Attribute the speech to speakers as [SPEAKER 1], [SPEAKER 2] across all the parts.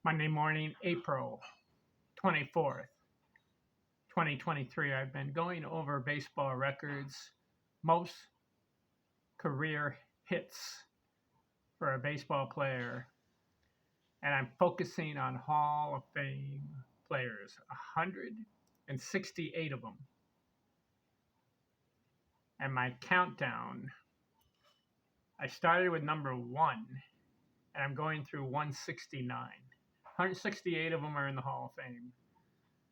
[SPEAKER 1] Monday morning, April 24th, 2023. I've been going over baseball records, most career hits for a baseball player, and I'm focusing on Hall of Fame players, 168 of them. And my countdown, I started with number one, and I'm going through 169. 168 of them are in the Hall of Fame.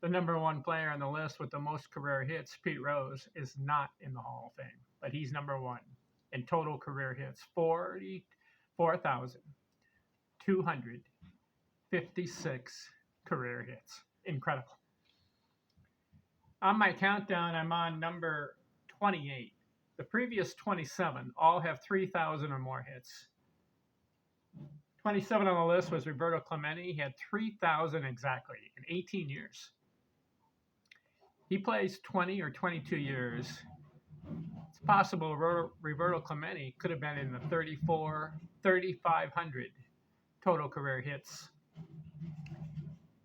[SPEAKER 1] The number one player on the list with the most career hits, Pete Rose, is not in the Hall of Fame, but he's number one in total career hits, 44,256 career hits. Incredible. On my countdown, I'm on number 28. The previous 27 all have 3,000 or more hits. 27 on the list was Roberto Clemente. He had 3,000 exactly in 18 years. He plays 20 or 22 years. It's possible Roberto Clemente could have been in the 3,500 total career hits.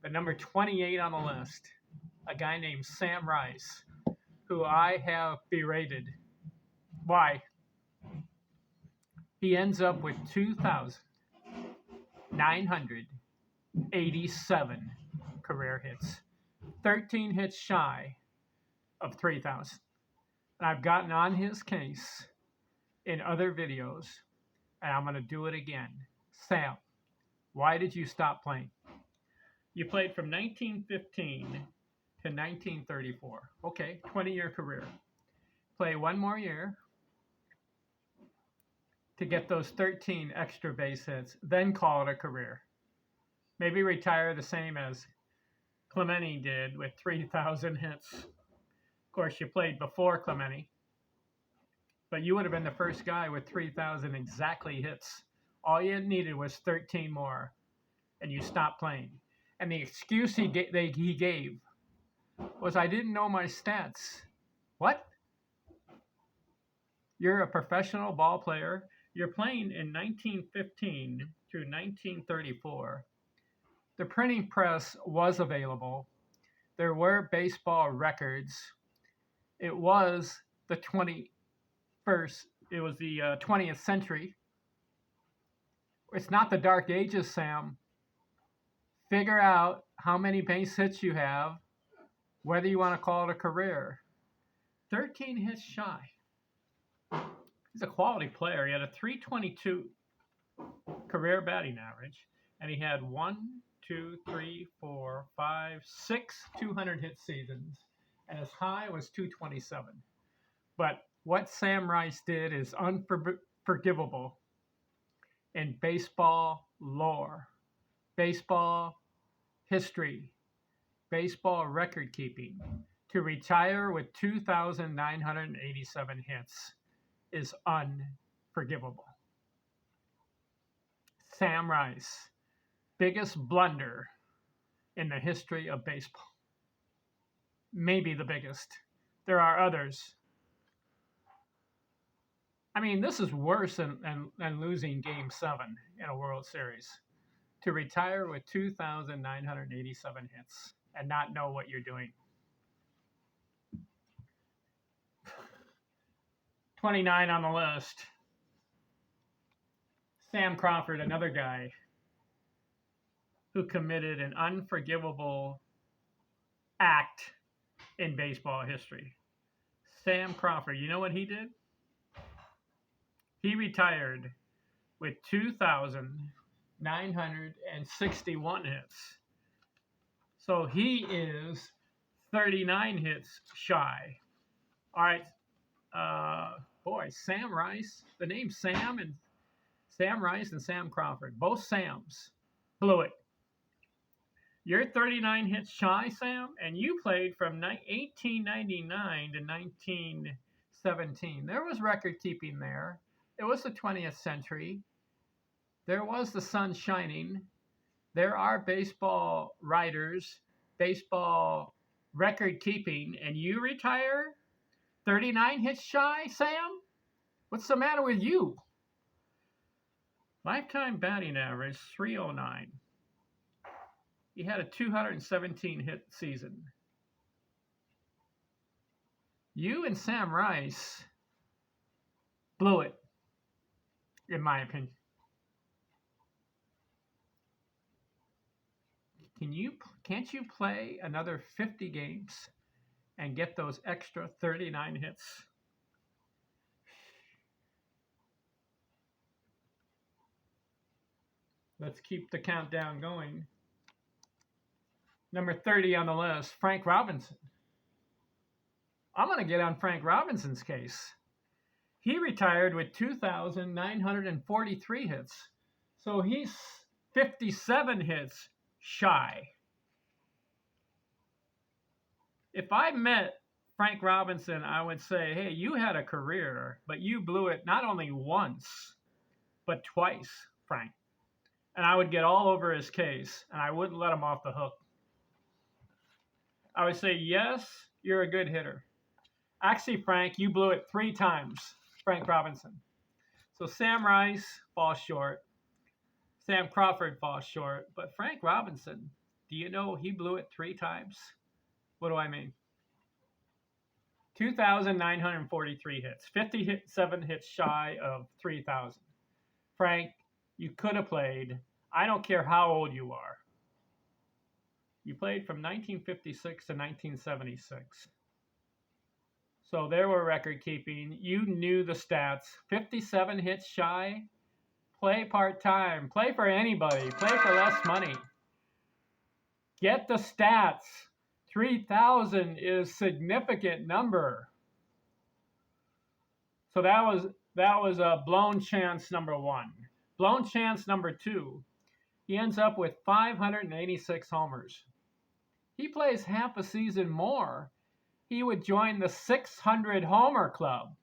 [SPEAKER 1] But number 28 on the list, a guy named Sam Rice, who I have berated. Why? He ends up with 2,987 career hits, 13 hits shy of 3,000. And I've gotten on his case in other videos, and I'm going to do it again. Sam, why did you stop playing? You played from 1915 to 1934. Okay, 20-year career. Play one more year to get those 13 extra base hits, then call it a career. Maybe retire the same as Clemente did with 3,000 hits. Of course, you played before Clemente, but you would have been the first guy with 3,000 exactly hits. All you needed was 13 more, and you stopped playing. And the excuse he gave was, I didn't know my stats. What? You're a professional ball player. You're playing in 1915 through 1934. The printing press was available. There were baseball records. It was the 20th century. It's not the dark ages, Sam. Figure out how many base hits you have, whether you want to call it a career. 13 hits shy. He's a quality player. He had a 322 career batting average, and he had 6 200 hit seasons, and his high was 227. But what Sam Rice did is unforgivable in baseball lore, baseball history, baseball record keeping. To retire with 2,987 hits is unforgivable. Sam Rice, biggest blunder in the history of baseball. Maybe the biggest. There are others. I mean, this is worse than losing Game 7 in a World Series. To retire with 2,987 hits and not know what you're doing. 29 on the list. Sam Crawford, another guy who committed an unforgivable act in baseball history. Sam Crawford, you know what he did? He retired with 2,961 hits. So he is 39 hits shy. All right. Sam Rice, the name Sam Rice and Sam Crawford, both Sams, blew it. You're 39 hits shy, Sam, and you played from 1899 to 1917. There was record keeping there. It was the 20th century. There was the sun shining. There are baseball writers, baseball record keeping, and you retire 39 hits shy, Sam? What's the matter with you? Lifetime batting average, 309. He had a 217 hit season. You and Sam Rice blew it, in my opinion. Can't you play another 50 games and get those extra 39 hits? Let's keep the countdown going. Number 30 on the list, Frank Robinson. I'm going to get on Frank Robinson's case. He retired with 2,943 hits. So he's 57 hits shy. If I met Frank Robinson, I would say, hey, you had a career, but you blew it not only once, but twice, Frank. And I would get all over his case, and I wouldn't let him off the hook. I would say, yes, you're a good hitter. Actually, Frank, you blew it 3 times, Frank Robinson. So Sam Rice falls short. Sam Crawford falls short. But Frank Robinson, do you know he blew it 3 times? What do I mean? 2,943 hits, 57 hits shy of 3,000. Frank, you could have played. I don't care how old you are. You played from 1956 to 1976. So there were record keeping. You knew the stats. 57 hits shy. Play part-time. Play for anybody. Play for less money. Get the stats. 3,000 is a significant number. So that was a blown chance number 1. Blown chance number 2. He ends up with 586 homers. He plays half a season more. He would join the 600 homer club.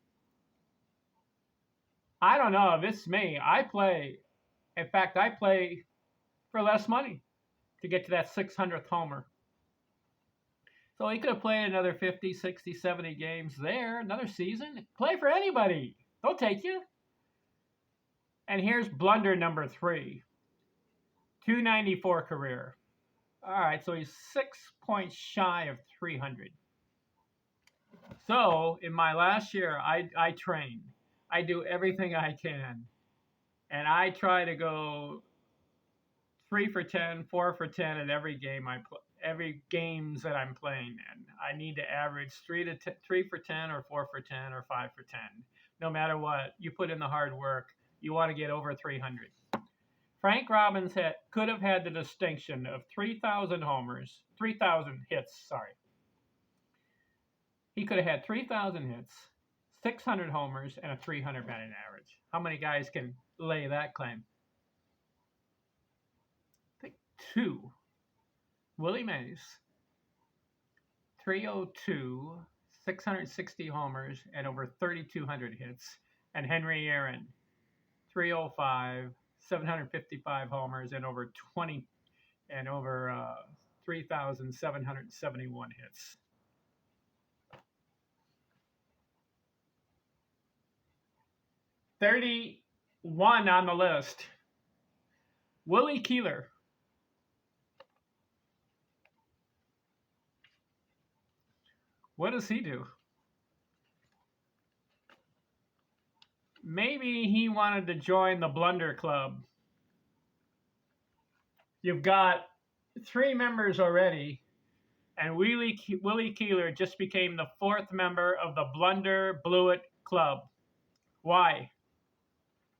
[SPEAKER 1] I don't know if it's me. I play for less money to get to that 600th homer. So he could have played another 50, 60, 70 games there, another season. Play for anybody. They'll take you. And here's blunder number 3. 294 career. All right, so he's 6 points shy of 300. So in my last year, I train. I do everything I can. And I try to go 3 for 10, 4 for 10 at every game every games that I'm playing in. I need to average 3 for 10 or 4 for 10 or 5 for 10. No matter what, you put in the hard work, you want to get over 300. Frank Robinson could have had the distinction of 3,000 hits, sorry. He could have had 3,000 hits, 600 homers, and a 300 batting average. How many guys can lay that claim? I think 2. Willie Mays, 302, 660 homers, and over 3,200 hits. And Henry Aaron, 305, 755 homers, and over 3,771 hits. #31 on the list, Willie Keeler. What does he do? Maybe he wanted to join the Blunder Club. You've got 3 members already, and Willie Keeler just became the 4th member of the Blunder Blew It Club. Why?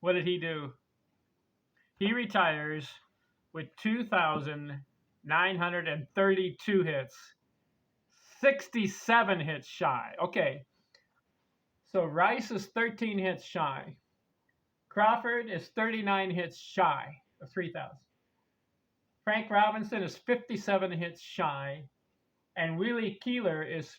[SPEAKER 1] What did he do? He retires with 2,932 hits, 67 hits shy. Okay, so Rice is 13 hits shy. Crawford is 39 hits shy of 3,000. Frank Robinson is 57 hits shy, and Willie Keeler is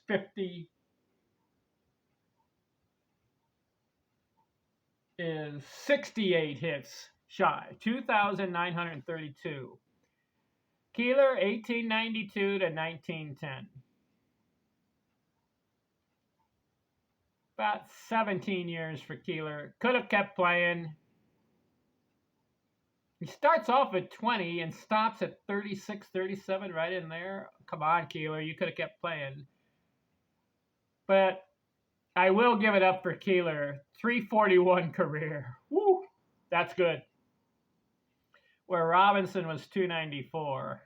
[SPEAKER 1] 68 hits shy, 2,932. Keeler, 1892 to 1910. About 17 years for Keeler. Could have kept playing. He starts off at 20 and stops at 36, 37, right in there. Come on, Keeler, you could have kept playing. But I will give it up for Keeler. 341 career. Woo, that's good. Where Robinson was 294.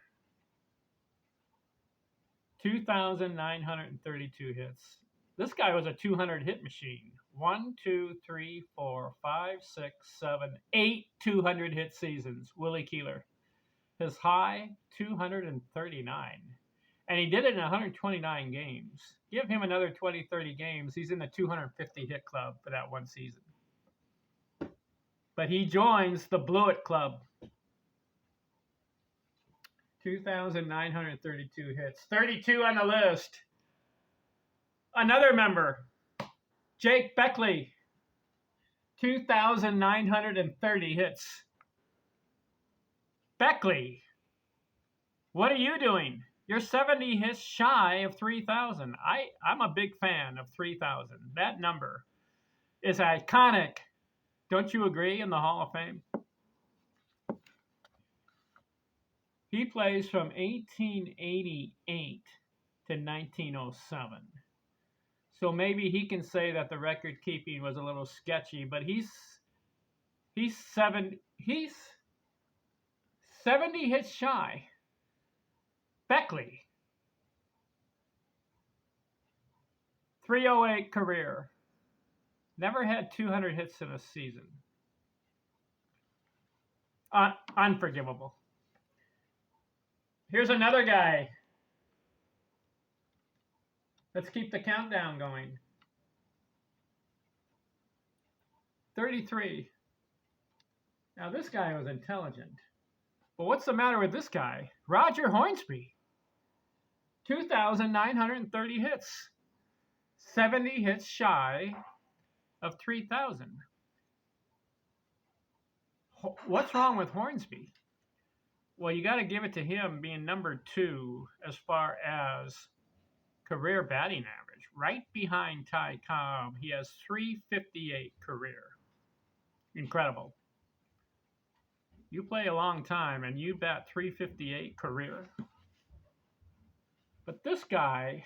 [SPEAKER 1] 2,932 hits. This guy was a 200 hit machine. 1, 2, 3, 4, 5, 6, 7, 8 200 hit seasons. Willie Keeler. His high, 239. And he did it in 129 games. Give him another 20, 30 games. He's in the 250 hit club for that one season. But he joins the Blewett Club. 2,932 hits. 32 on the list. Another member, Jake Beckley. 2,930 hits. Beckley, what are you doing? You're 70 hits shy of 3,000. I'm a big fan of 3,000. That number is iconic. Don't you agree in the Hall of Fame? He plays from 1888 to 1907. So maybe he can say that the record keeping was a little sketchy, but he's 70 hits shy. Beckley, 308 career. Never had 200 hits in a season. Unforgivable. Here's another guy. Let's keep the countdown going. 33. Now this guy was intelligent. But what's the matter with this guy? Roger Hornsby. 2,930 hits. 70 hits shy of 3,000. What's wrong with Hornsby? Well, you got to give it to him being number 2 as far as career batting average. Right behind Ty Cobb, he has 358 career. Incredible. You play a long time and you bat 358 career. But this guy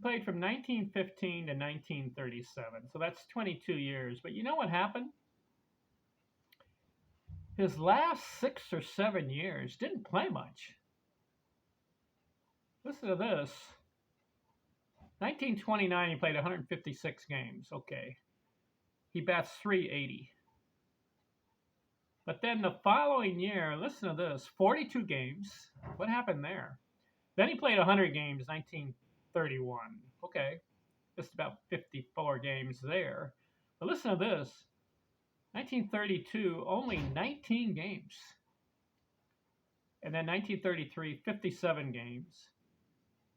[SPEAKER 1] played from 1915 to 1937, so that's 22 years. But you know what happened? His last 6 or 7 years didn't play much. Listen to this. 1929, he played 156 games. Okay. He bats 380. But then the following year, listen to this, 42 games. What happened there? Then he played 100 games, 1931. Okay, just about 54 games there. But listen to this, 1932, only 19 games. And then 1933, 57 games.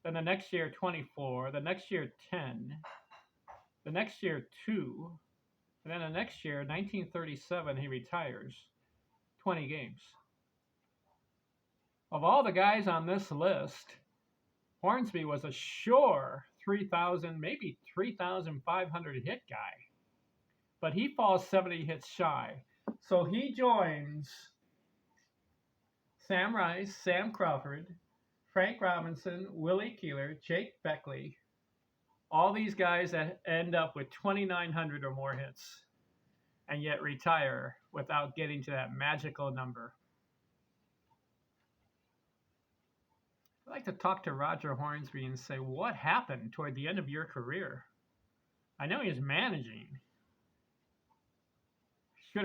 [SPEAKER 1] Then the next year, 24. The next year, 10. The next year, 2. And then the next year, 1937, he retires. 20 games. Of all the guys on this list, Hornsby was a sure 3,000, maybe 3,500 hit guy. But he falls 70 hits shy. So he joins Sam Rice, Sam Crawford, Frank Robinson, Willie Keeler, Jake Beckley. All these guys that end up with 2,900 or more hits and yet retire without getting to that magical number. I'd like to talk to Roger Hornsby and say, what happened toward the end of your career? I know he was managing. Should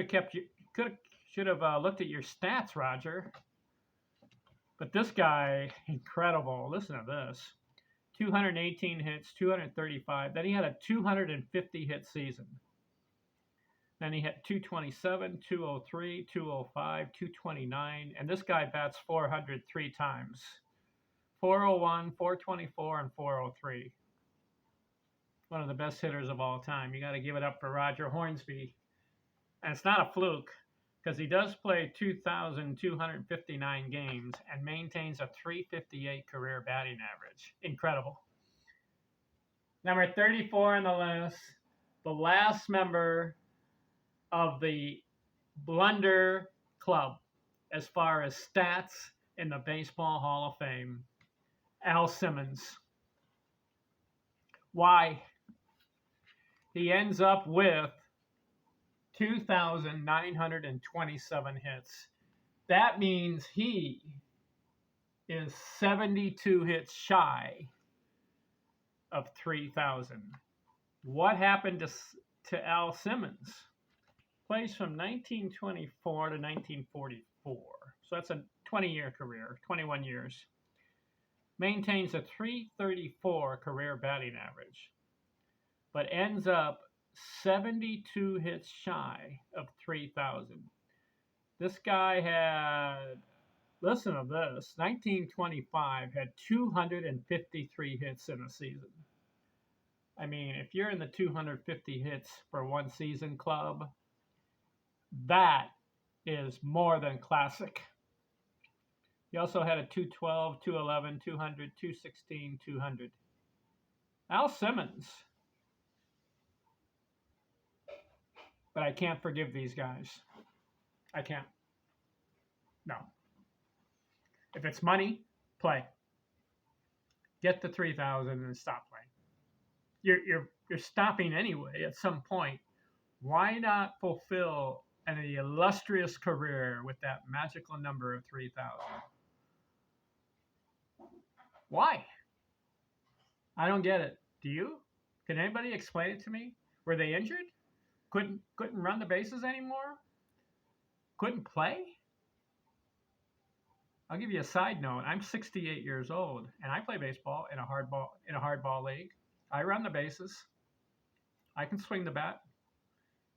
[SPEAKER 1] have looked at your stats, Roger. But this guy, incredible. Listen to this. 218 hits, 235. Then he had a 250 hit season. Then he had 227, 203, 205, 229. And this guy bats 400 3 times. 401, 424, and 403. One of the best hitters of all time. You got to give it up for Roger Hornsby. And it's not a fluke, because he does play 2,259 games and maintains a 358 career batting average. Incredible. Number 34 on the list, the last member of the Blunder Club. as far as stats in the Baseball Hall of Fame. Al Simmons. Why? He ends up with 2,927 hits. That means he is 72 hits shy of 3,000. What happened to Al Simmons? Plays from 1924 to 1944. So that's a 20-year career, 21 years. Maintains a .334 career batting average, but ends up 72 hits shy of 3,000. This guy had, listen to this, 1925 had 253 hits in a season. I mean, if you're in the 250 hits for one season club, that is more than classic. He also had a 212, 211, 200, 216, 200. Al Simmons. But I can't forgive these guys. I can't. No. If it's money, play. Get the 3,000 and stop playing. You're stopping anyway at some point. Why not fulfill an illustrious career with that magical number of 3,000? Why? I don't get it. Do you? Can anybody explain it to me? Were they injured? Couldn't run the bases anymore? Couldn't play? I'll give you a side note. I'm 68 years old, and I play baseball in a hardball league. I run the bases. I can swing the bat.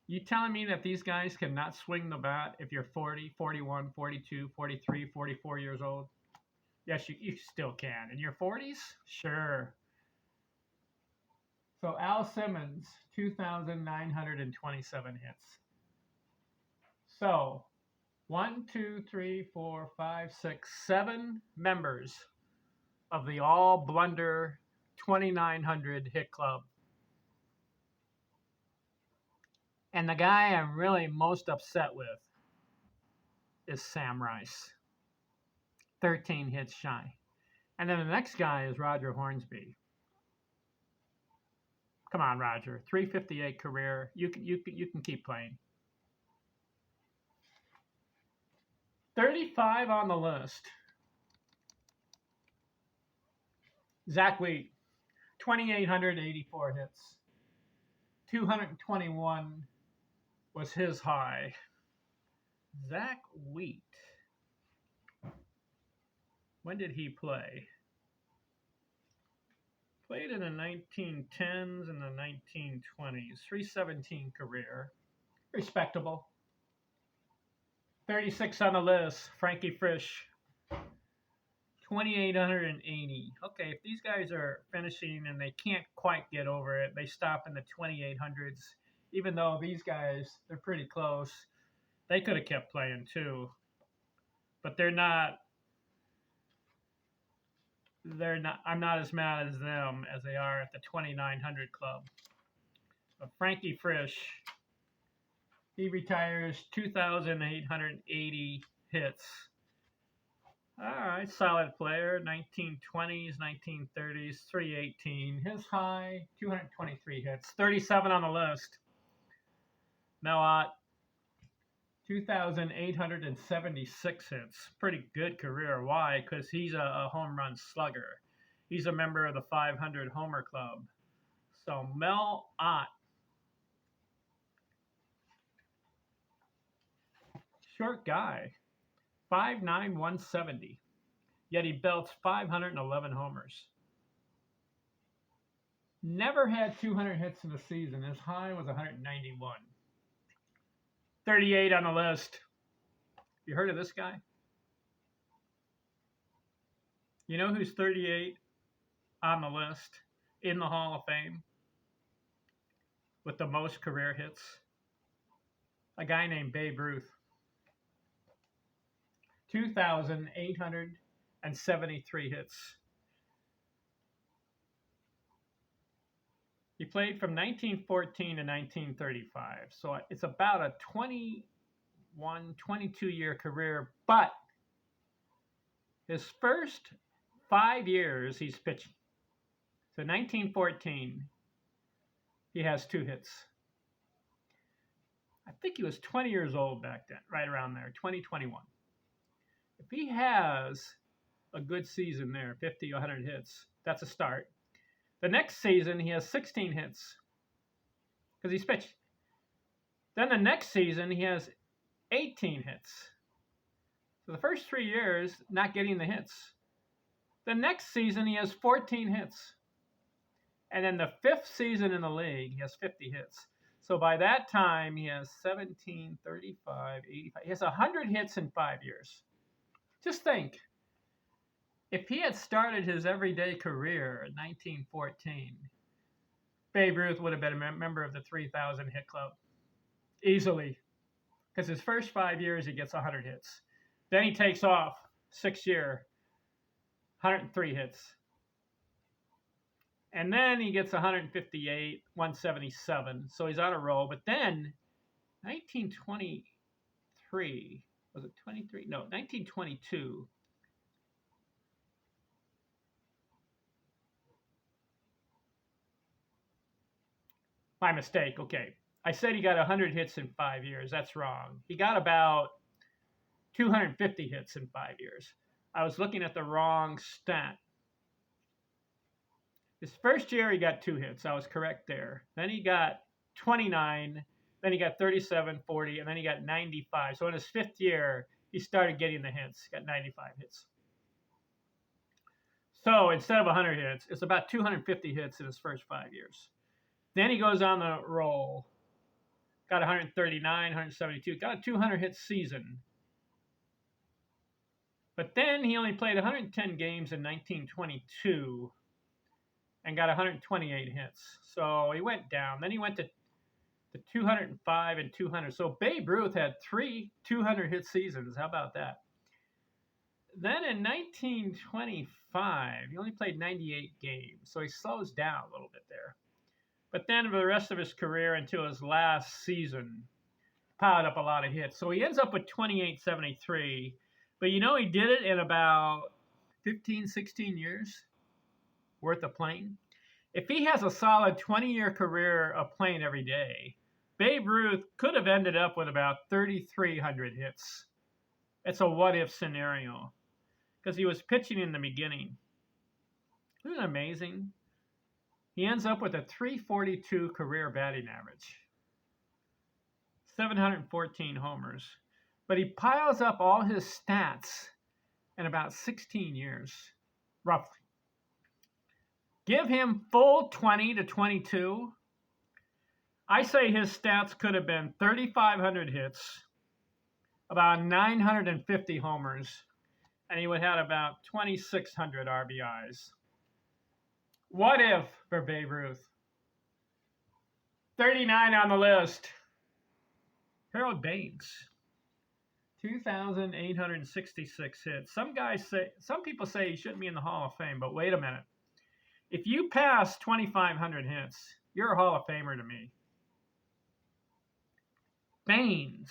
[SPEAKER 1] You telling me that these guys cannot swing the bat if you're 40, 41, 42, 43, 44 years old? Yes, you still can. In your 40s? Sure. So Al Simmons, 2,927 hits. So 1, 2, 3, 4, 5, 6, 7 members of the All Blunder 2,900 hit club. And the guy I'm really most upset with is Sam Rice. 13 hits shy. And then the next guy is Roger Hornsby. Come on, Roger. 358 career. You can keep playing. 35 on the list. Zach Wheat. 2,884 hits. 221 was his high. Zach Wheat. When did he play? Played in the 1910s and the 1920s. 317 career. Respectable. 36 on the list. Frankie Frisch. 2,880. Okay, if these guys are finishing and they can't quite get over it, they stop in the 2,800s. Even though these guys, they're pretty close. They could have kept playing too. But they're not, I'm not as mad as them as they are at the 2,900 club. But Frankie Frisch, he retires 2,880 hits. All right, solid player, 1920s, 1930s, 318. His high, 223 hits, 37 on the list. Mel Ott, 2,876 hits. Pretty good career. Why? Because he's a home run slugger. He's a member of the 500 Homer Club. So Mel Ott, short guy, 5'9", 170. Yet he belts 511 homers. Never had 200 hits in a season. His high was 191. 38 on the list. You heard of this guy? You know who's 38 on the list in the Hall of Fame with the most career hits? A guy named Babe Ruth. 2,873 hits. He played from 1914 to 1935. So it's about a 20 22-year career, but his first 5 years he's pitching. So 1914, he has 2 hits. I think he was 20 years old back then, right around there, 2021. If he has a good season there, 50, 100 hits, that's a start. The next season, he has 16 hits because he's pitching. Then the next season, he has 18 hits. So the first 3 years, not getting the hits. The next season, he has 14 hits. And then the 5th season in the league, he has 50 hits. So by that time, he has 17, 35, 85. He has 100 hits in 5 years. Just think, if he had started his everyday career in 1914, Babe Ruth would have been a member of the 3,000 hit club. Easily. Because his first 5 years, he gets 100 hits. Then he takes off, 6th year, 103 hits. And then he gets 158, 177. So he's on a roll. But then, 1923, was it 23? No, 1922. My mistake. Okay. I said he got 100 hits in 5 years. That's wrong. He got about 250 hits in 5 years. I was looking at the wrong stat. His first year, he got 2 hits. I was correct there. Then he got 29. Then he got 37, 40, and then he got 95. So in his 5th year, he started getting the hits. Got 95 hits. So instead of 100 hits, it's about 250 hits in his first 5 years. Then he goes on the roll. Got 139, 172. Got a 200-hit season. But then he only played 110 games in 1922 and got 128 hits. So he went down. Then he went to 205 and 200. So Babe Ruth had 3 200-hit seasons. How about that? Then in 1925, he only played 98 games. So he slows down a little bit there. But then for the rest of his career until his last season, piled up a lot of hits. So he ends up with 2873. But you know, he did it in about 15, 16 years worth of playing. If he has a solid 20-year career of playing every day, Babe Ruth could have ended up with about 3,300 hits. It's a what-if scenario because he was pitching in the beginning. Isn't it amazing? He ends up with a 342 career batting average, 714 homers. But he piles up all his stats in about 16 years, roughly. Give him full 20 to 22. I say his stats could have been 3,500 hits, about 950 homers, and he would have had about 2,600 RBIs. What if for Babe Ruth? 39 on the list. Harold Baines. 2,866 hits. Some people say he shouldn't be in the Hall of Fame, but wait a minute. If you pass 2,500 hits, you're a Hall of Famer to me. Baines,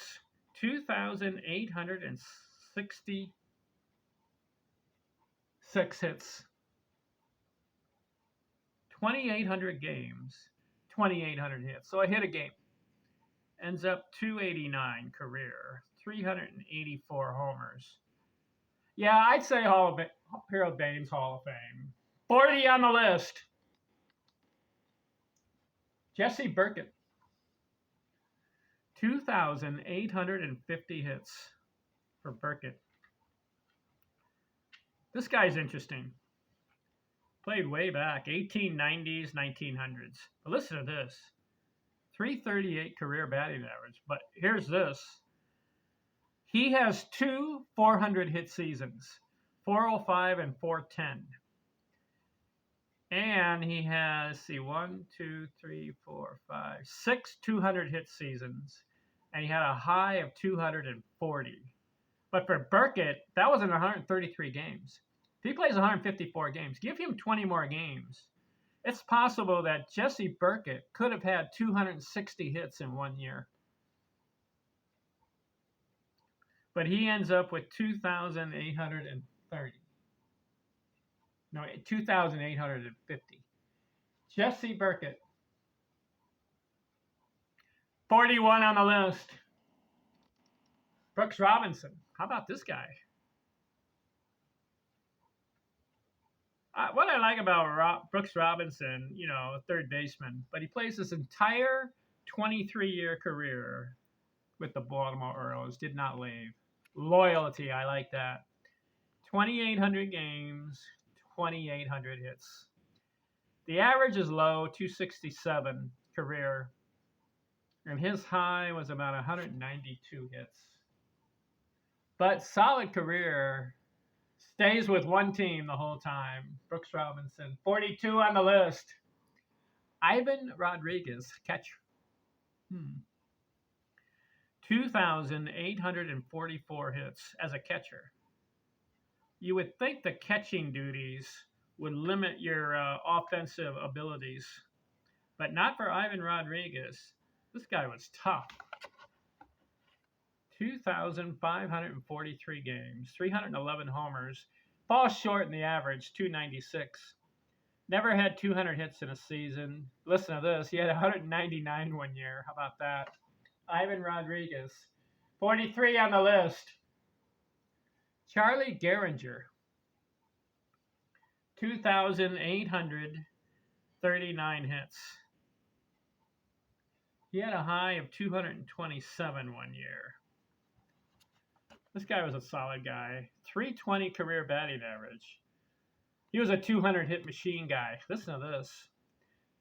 [SPEAKER 1] 2,866 hits. 2,800 games, 2,800 hits. So I hit a game. Ends up 289 career, 384 homers. Yeah, I'd say Harold Baines Hall of Fame. 40 on the list. Jesse Burkett. 2,850 hits for Burkett. This guy's interesting. Played way back, 1890s, 1900s. But listen to this. 338 career batting average. But here's this. He has 2 400-hit seasons, 405 and 410. And he has, 6 200-hit seasons. And he had a high of 240. But for Burkett, that was in 133 games. If he plays 154 games, give him 20 more games. It's possible that Jesse Burkett could have had 260 hits in 1 year. but he ends up with 2,830. No, 2,850. Jesse Burkett, 41 on the list. Brooks Robinson. How about this guy? What I like about Brooks Robinson, third baseman, but he plays his entire 23-year career with the Baltimore Orioles, did not leave. Loyalty, I like that. 2,800 games, 2,800 hits. The average is low, 267 career, and his high was about 192 hits. But solid career, stays with one team the whole time. Brooks Robinson, 42 on the list. Ivan Rodriguez, catcher. 2,844 hits as a catcher. You would think the catching duties would limit your offensive abilities, but not for Ivan Rodriguez. This guy was tough. 2,543 games, 311 homers, falls short in the average, 296. Never had 200 hits in a season. Listen to this, he had 199 one year. How about that? Ivan Rodriguez, 43 on the list. Charlie Gehringer, 2,839 hits. He had a high of 227 one year. This guy was a solid guy. 320 career batting average. He was a 200 hit machine guy. Listen to this.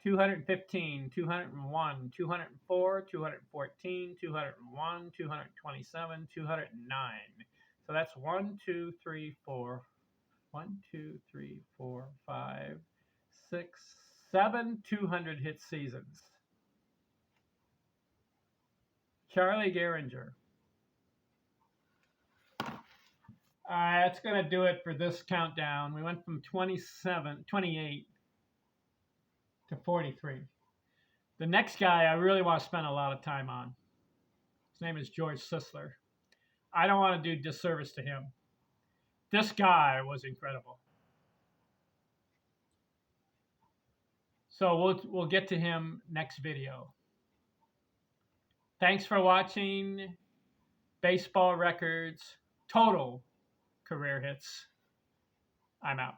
[SPEAKER 1] 215, 201, 204, 214, 201, 227, 209. So that's 1, 2, 3, 4, 5, 6, 7 200 hit seasons. Charlie Gehringer. That's going to do it for this countdown. We went from 28 to 43. The next guy I really want to spend a lot of time on. His name is George Sisler. I don't want to do disservice to him. This guy was incredible. So we'll get to him next video. Thanks for watching Baseball Records Total Career Hits. I'm out.